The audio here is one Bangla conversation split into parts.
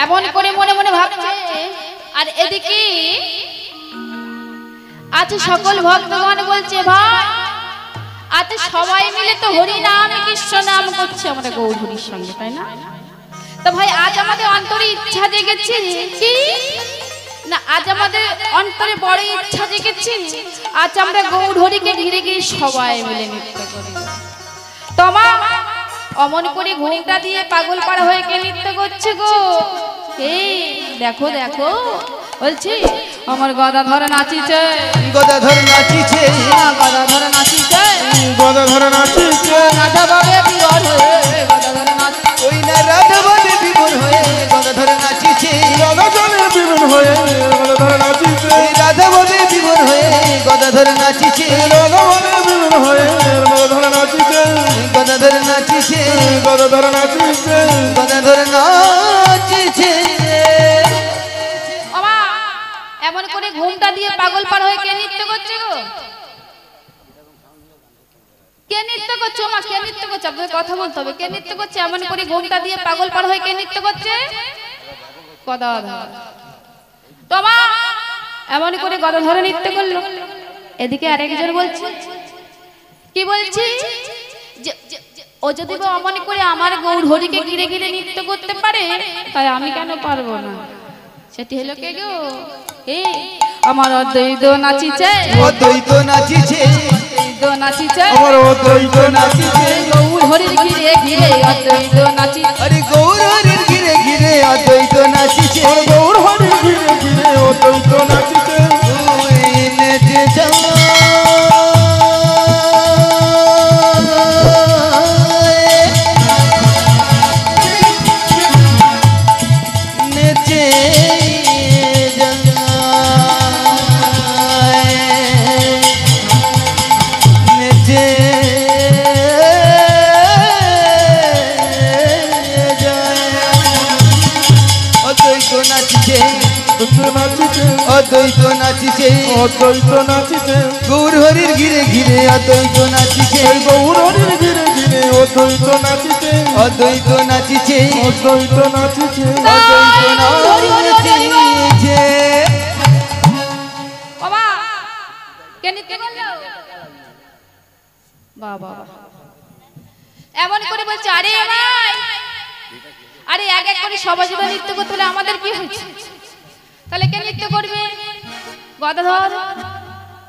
এমন করে মনে মনে ভাবছে। আর এদিকে আছে সকল ভক্তগণ বলছে ভাই আজ সবাই মিলে তো হরি নাম কৃষ্ণ নাম করছে আমাদের গৌর হরির সঙ্গে, তাই না? তো ভাই আজ আমাদের অন্তরে ইচ্ছা জেগেছে কি না, আজ আমাদের অন্তরে বড় ইচ্ছা জেগেছে আজ আমরা গৌর হরিকে ঘিরে ঘিরে সবাই মিলে নৃত্য করি। তোমা অমন করে ঘুমটা দিয়ে পাগল পাড়া হয়ে কে নৃত্য করছে গো? এই দেখো দেখো বলছি আমার গদাধর নাচিছে, গদাধর নাচিছে, গদাধর নাচিছে, গদাধর নাচিছে, রাধা বাবে বিবর হয়ে গদাধর নাচিছে, ওই না রাধা বাবে বিবর হয়ে গদাধর নাচিছে, গদাধর বিবর হয়ে গদাধর নাচিছে, রাধা বাবে বিবর হয়ে গদাধর নাচিছে, গদাধর বিবর হয়ে গদাধর নাচিছে, গদাধর নাচিছে, গদাধর নাচিছে, গদাধর নাচিছে। এমন করে ঘুমটা দিয়ে পাগল পার হয়ে কে নৃত্য করছে গো? কে নৃত্য করছে? মা কে নৃত্য করছে? আপনাদের কথা বলতে হবে। কে নৃত্য করছে? এমন করে ঘুমটা দিয়ে পাগল পার হয়ে কে নৃত্য করছে? গদাধর। তোমা এমন করে গদাধর নৃত্য করলো। এদিকে আরেকজন বলছে কি বলছি ও যদি অমন করে আমার গৌর হরিকে ঘিরে ঘিরে নৃত্য করতে পারে তাই আমি কেন পারবো না? সেটি হলো কে গো? আমার অদ্বৈত নাচিছে, অদ্বৈত নাচিছে, অদ্বৈত নাচিছে, আমার অদ্বৈত নাচিছে, গৌর হরির ঘিরে ঘিরে অদ্বৈত নাচিছে, আরে গৌর হরির ঘিরে ঘিরে অদ্বৈত নাচিছে, গৌর হরির ঘিরে ঘিরে অদ্বৈত নাচিছে, তুই নেচে যা অদ্বৈত নাচিছে, অদ্বৈত নাচিছে, গৌর হরির ঘিরে ঘিরে অদ্বৈত নাচিছে, গৌর হরির ঘিরে ঘিরে অদ্বৈত নাচিছে, অদ্বৈত নাচিছে, অদ্বৈত নাচিছে, অদ্বৈত নাচিছে। বাবা কে নৃত্য করলো? বাবা এমন করে বলছে আরে ভাই আরে এক এক করে সবাই যদি নৃত্য করতে হলে আমাদের কি হচ্ছে? তাহলে কে নৃত্য করবে? গদাধর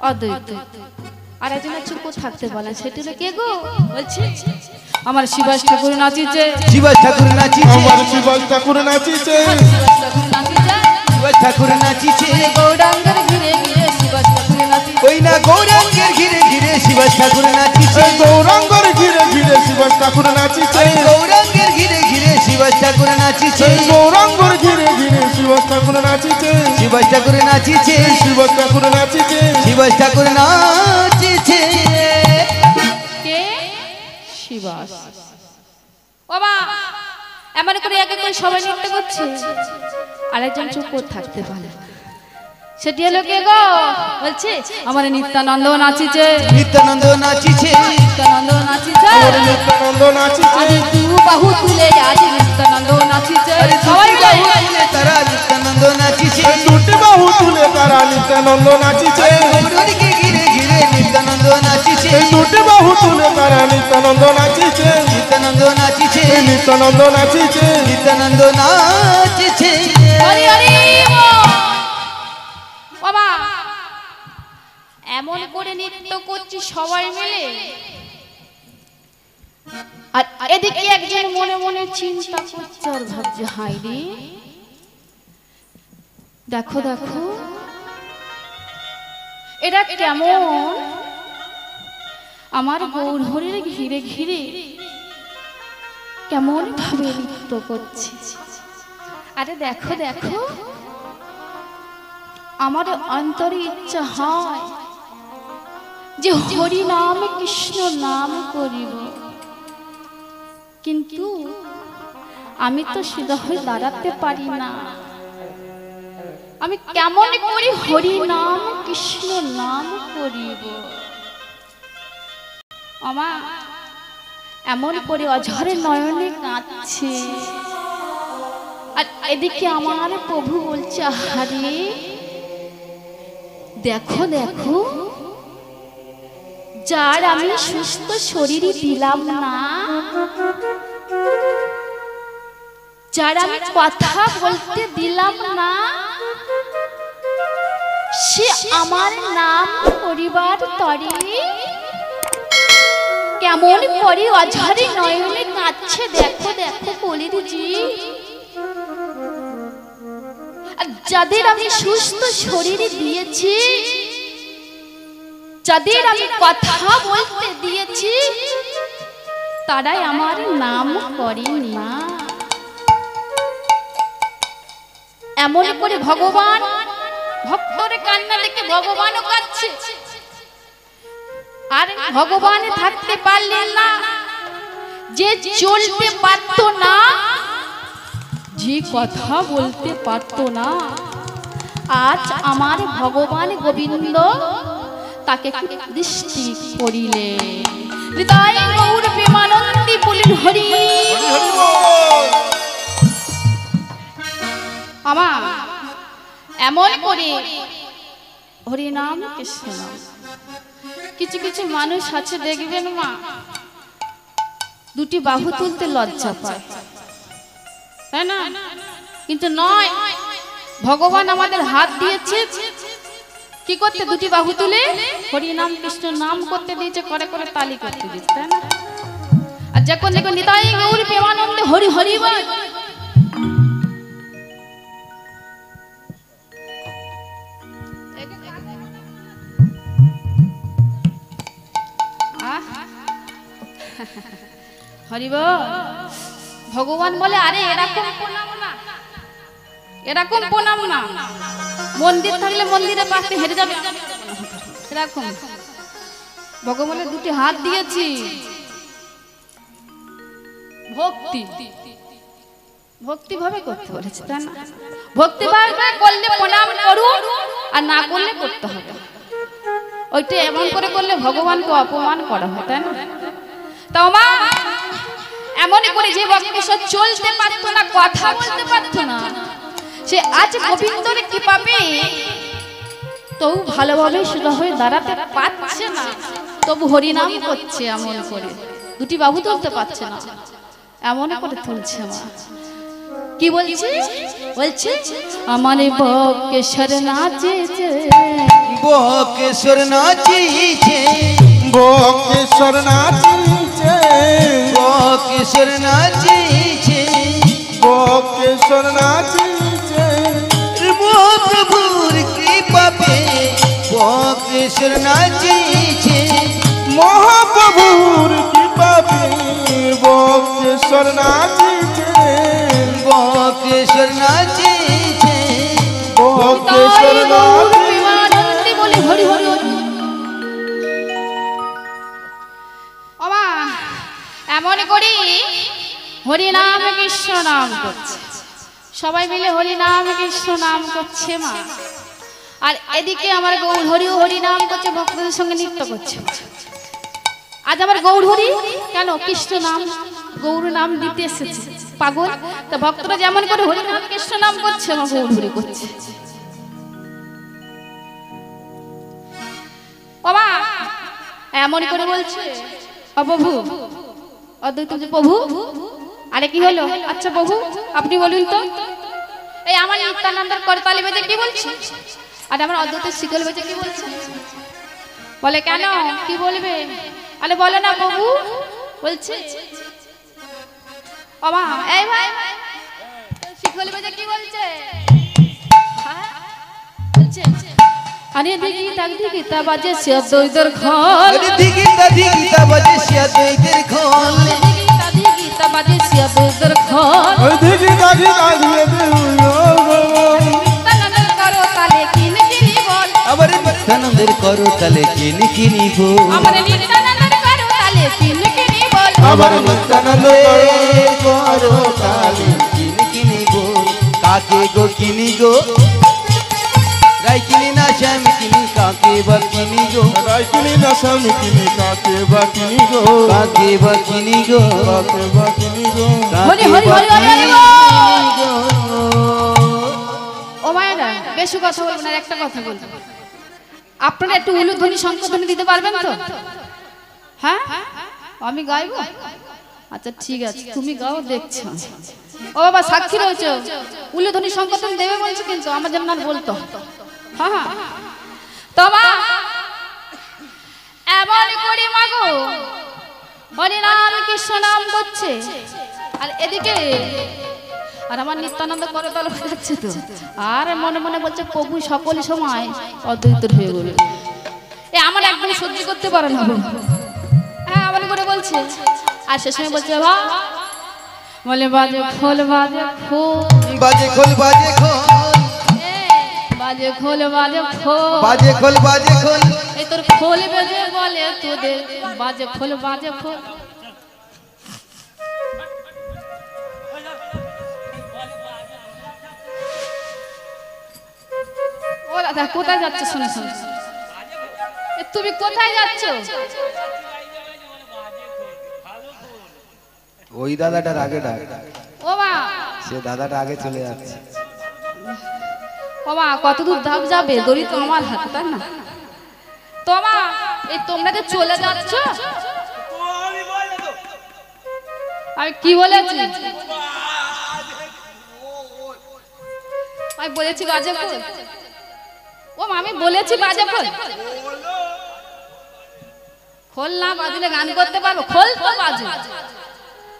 অদ্বৈত। আর একজন চুপ থাকতে বলেন সেটি হলো কে গো? বলছে আমার শিবাস ঠাকুর নাচিছে, শিবাস ঠাকুর নাচিছে, আমার শিবাস ঠাকুর নাচিছে, শিবাস ঠাকুর নাচিছে, গৌরাঙ্গের ঘিরে ঘিরে শিবাস ঠাকুর নাচিছে, ওই না গৌরাঙ্গের ঘিরে ঘিরে শিবাস ঠাকুর নাচিছে, গৌরাঙ্গের ঘিরে ঘিরে শিবাস ঠাকুর নাচিছে, গৌরাঙ্গের ঘিরে ঘিরে শিবাস ঠাকুর নাচিছে, গৌরাঙ্গর ঘিরে ঘিরে শিবাস ঠাকুর নাচিছে, শিবাস ঠাকুর নাচিছে, শিবাস ঠাকুর নাচিছে, শিবাস ঠাকুর নাচিছে। কে? শিবাস। বাবা এমন করে এক এক করে সবাই নৃত্য করছে আরেকজন চুপ করে থাকতে পারে সেটি হলো কে গো? বলছে আমার নিত্যানন্দ নাচিছে, নিত্যানন্দ নাচিছে, নিত্যানন্দ নাচিছে, নিত্যানন্দ নাচিছে, আজ দু বাহু তুলে আজ নিত্যানন্দ নাচিছে, সবাই তারা নিত্যানন্দ নাচিছে, দুটি বাহু তুলে তারা নিত্যানন্দ নাচিছে, গৌরকে ঘিরে ঘিরে নিত্যানন্দ নাচিছে, দুটি বাহু তুলে তারা নিত্যানন্দ নাচিছে, নিত্যানন্দ নাচিছে, নিত্যানন্দ নাচিছে, নিত্যানন্দ নাচিছে। হরি হরি বাবা এমন করে নৃত্য করছি সবাই মিলে। আর এদিকে একজন মনে মনে চিন্তা করছে আর ভাবছে হাই রে দেখো দেখো এটা কেমন আমার গৌর হরির ঘিরে ঘিরে কেমন ভাবে নৃত্য করছে। আরে দেখো দেখো আমার অন্তরে ইচ্ছা হয় যে হরি নাম কৃষ্ণ নাম করিব, কিন্তু আমি তো সিধা হয়ে দাঁড়াতে পারি না। আমি কেমন করি হরি নাম কৃষ্ণ নাম করিব? আমা এমন করে অঝরে নয়নে কাঁদছে। আর এদিকে আমার প্রভু বলছে আরে দেখো দেখো, যার আমি সুস্থ শরীরই দিলাম না, যার আমি কথা বলতে দিলাম না, সে আমার নাম পরিবার তরে কেমন করে অঝরে নয়নে কাঁদছে। দেখো দেখো কলিরজি, আর যাদের আমি সুস্থ শরীর দিয়েছি, যাদের আমি কথা বলতে দিয়েছি, তারাই আমার নাম করে না। এমন করে ভগবান ভক্তরে কান্না দেখে ভগবানও কাঁদছে। আর ভগবান থাকতে পারলেন না, যে চলতে পারত না, যে কথা বলতে পারত না, আজ আমার ভগবান গোবিন্দ তাকে দৃষ্টি করিলে। হৃদয় গৌর প্রেমানন্দী বলিল হরি। আমার এমন করে হরি নাম কৃষ্ণ নাম। কিছু কিছু মানুষ আছে দেখবেন মা, দুটি বাহু তুলতে লজ্জা পায়, তাই না? কিন্তু নয়, ভগবান আমাদের হাত দিয়েছে কি করতে? দুটি বাহু তুলে হরি নাম কৃষ্ণ নাম করতে দিয়েছে, করে করে তালি করতে দিয়েছে, তাই না? আর যখন দেখো নিতাই গৌর প্রেমানন্দে হরি হরি বল, হরিব ভগবান বলে আরে এরকম প্রণাম না, এরকম প্রণাম না, মন্দির থাকলে মন্দিরের পাশে হেঁটে যাবে এরকম। ভগবানের দুটি হাত দিয়েছি, ভক্তি ভক্তি ভাবে করতে বলেছে, তাই না? ভক্তি ভাবে করলে প্রণাম করুন, আর না করলে করতে হবে। ওইটা এমন করে করলে ভগবানকে অপমান করা হয়, তাই না? তাও মা এমনই করে যে ভক্তেশ্বর চলতে পারতো না, কথা বলতে পারতো না, সে আজ গোবিন্দরে কি পাবে? তবু ভালোভাবে সোজা হয়ে দাঁড়াতে পারছে না, তবু হরিনাম করছে। এমন করে দুটি বাহু তুলতে পারছে না, এমন করে তুলছে। মা কি বলছে? বলছে আমার বক্রেশ্বর নাচেছে, বক্রেশ্বর নাচিছে, বক্রেশ্বর নাচিছে, বক্রেশ্বর নাচিছে, বক্রেশ্বর নাচিছে, প্রভুর কৃপা পে বক্রেশ্বর নাচিছে, মহাপ্রভুর কৃপা পেয়ে বক্রেশ্বর নাচিছে, বক্রেশ্বর নাচিছে, বক্রেশ্বর প্রেমানন্দে বলে হরি হরি হরি। ওমা এমন করে হরি নাম কৃষ্ণ নাম করছে, সবাই মিলে হরি নাম কৃষ্ণ নাম করছে মা। আর এদিকে আমার গৌর হরি হরি নাম করছে, ভক্তদের সঙ্গে নৃত্য করছে। আজ আমার গৌর হরি কেন? কৃষ্ণ নাম গৌর নাম দিতে এসেছে পাগল। তা ভক্তরা যেমন করে হরি নাম কৃষ্ণ নাম করছে, আমার গৌর হরি করছে। বাবা এমন করে বলছে ও প্রভু, অদ্বৈত প্রভু, আরে কি হলো? আচ্ছা প্রভু আপনি বলুন তো, এই আমার নিত্যানন্দের করতালি বেজে কি বলছে, আর আমার অদ্বৈত শিকল বেজে কি বলছে? বলে কেন কি বলবে? আরে বলো না প্রভু। বলছে ও মা, এই ভাই শিকল বেজে কি বলছে? বলছে আরে দিগি তাক দিগি তা বাজে সে অদ্বৈতের খল, আরে দিগি তা বাজে সে অদ্বৈতের খল, দিগি তা বাজে সে অদ্বৈতের খল। ওই দিদি দাদি দাদি নিত্যানন্দের করো তালে কিন কিনি বল, আমার নিত্যানন্দের করো তালে কিনি কিনি বল, আমার নিত্যানন্দের করো তালে কিন কিনি বল, আমার নিত্যানন্দের করো তালে কিনি কিনি বল। কাকে গো কিনি গো? রাই কিনি না শ্যাম কিনি কাকে বা কিনি গো রাই কিনি না শ্যাম কিনি কাকে বা কিনি গো কাকে বা কিনি গো কাকে বা কিনি গো হরি হরি হরি হরি হরি বল। ও মায়েরা বেশি কথা বলবো না, একটা কথা বলবো। আপনারা একটু উলুধ্বনি শঙ্খধ্বনি দিতে পারবেন তো? হ্যাঁ আমি গাইবো? আচ্ছা ঠিক আছে, তুমি গাও, দেখছো। ও বাবা সাক্ষী রয়েছে, উলুধ্বনি শঙ্খধ্বনি দেবে বলছে, কিন্তু আমার জন্য আর বলতো। হ্যাঁ হ্যাঁ তোমা এমন করে মাগো হরি নাম কৃষ্ণ নাম করছে, আর এদিকে আর আমার নিত্যানন্দ করে তাল যাচ্ছে তো, আর মনে মনে বলছে প্রভু সকল সময় অদ্বৈত হয়ে গেল। এ আমার একদম সহ্য করতে পারে না। হ্যাঁ এমন করে বলছে, আর সে সময় বলছে বা বলে বাজে খোল বাজে খোল বাজে খোল বাজে খোল বাজে খোল বাজে খোল বাজে খোল বাজে খোল এই তোর খোল বেজে বলে তোদের বাজে খোল বাজে খোল। ও দাদা কোথায় যাচ্ছ? শুনে শুনে তুমি কোথায় যাচ্ছ? ওই দাদাটার আগে ডাক, ও মা সে দাদাটা আগে চলে যাচ্ছে। ও মা কত দূর ধাপ যাবে? দড়ি তো আমার হাতে, তাই না? তোমা এই তোমরা যে চলে যাচ্ছ, আমি কি বলেছি? আমি বলেছি বাজে খোল। ও মা আমি বলেছি বাজে খোল। খোল না বাজলে গান করতে পারবো? খোল তো বাজে।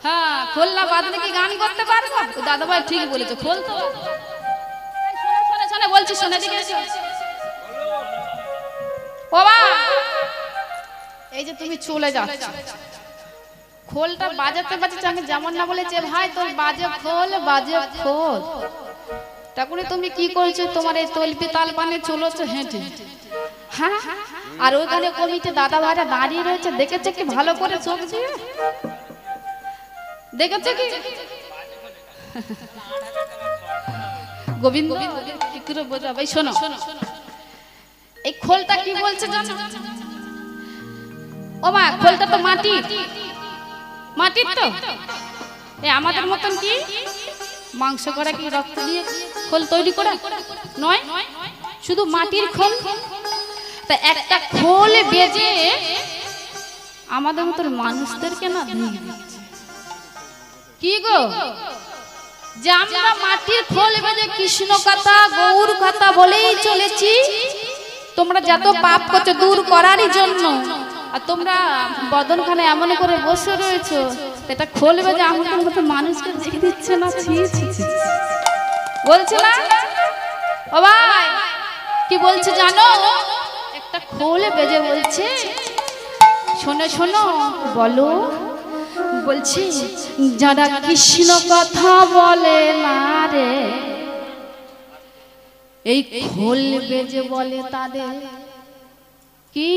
হ্যাঁ খোল না বাজলে কি গান করতে পারবো? দাদা ভাই ঠিক বলেছে, খোল তো শোনে শোনে বলছি, শোনে দিকে এসো। ও মা এই যে তুমি চলে যাচ্ছ, খোলটা বাজাতে বাজাতে আমি যেমন না বলেছে ভাই তোর বাজে খোল বাজে খোল, তারপরে তুমি কি করছো? তোমার এই তলপি তাল পানে চলেছো হেঁটে। হ্যাঁ আর ওইখানে কমিটি দাদা ভাইরা দাঁড়িয়ে রয়েছে, দেখেছে কি ভালো করে চোখ দিয়ে? দেখেছে কি গোবিন্দ কি করে বোঝা ভাই? শোনো এই খোলটা কি বলছে জানো? ও মা খোলটা তো মাটির তো, এ আমাদের মতন কি মাংস করা কি রক্ত দিয়ে খোল তৈরি করা নয়, শুধু মাটির খোল। তা একটা খোল বেজে আমাদের মতন মানুষদেরকে না কি গো, যে আমরা মাটির খোল বেজে কৃষ্ণ কথা গৌর কথা বলেই চলেছি, তোমরা যত পাপ করছো দূর করারই জন্য, আর তোমরা বদনখানে এমন করে বসে রয়েছো, এটা খোল বেজে আমাদের মতো মানুষকে দেখে দিচ্ছে না? বলছে না ও ভাই কি বলছে জানো? একটা খোল বেজে বলছে শোনো শোনো বলো, বলছি যারা কৃষ্ণ কথা বলে না রে, এই খোল বেজে বলে তাদের কি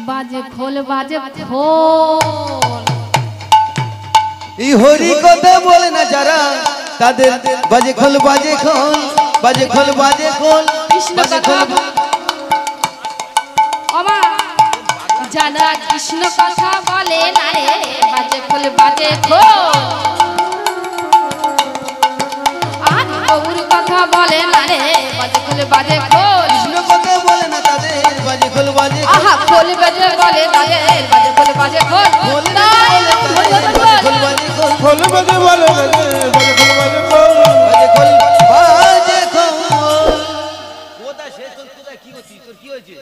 বাজে খোল বাজে খোল। এই হরি কথা বলে না যারা, তাদের বাজে খোল বাজে খোল বাজে খোল বাজে খোল কৃষ্ণ কথা ওমা যারা কৃষ্ণ কথা বলে না রে, বাজে খোল বাজে খোল। আর গৌর কথা বলে না রে, বাজে খোল বাজে খোল। কৃষ্ণ কথা বলে না তাদের বাজে খোল বাজে খোল। আহা খোল বেজে বলে তাদের বাজে খোল বাজে খোল। খোল বেজে বলে তাদের বাজে খোল বাজে খোল। খোল বাজে বলে বাজে খোল বাজে খোল বাজে খোল বাজে খোল। কোথায় শেষ? কোথায় কি হচ্ছে? তোর কি হয়েছে?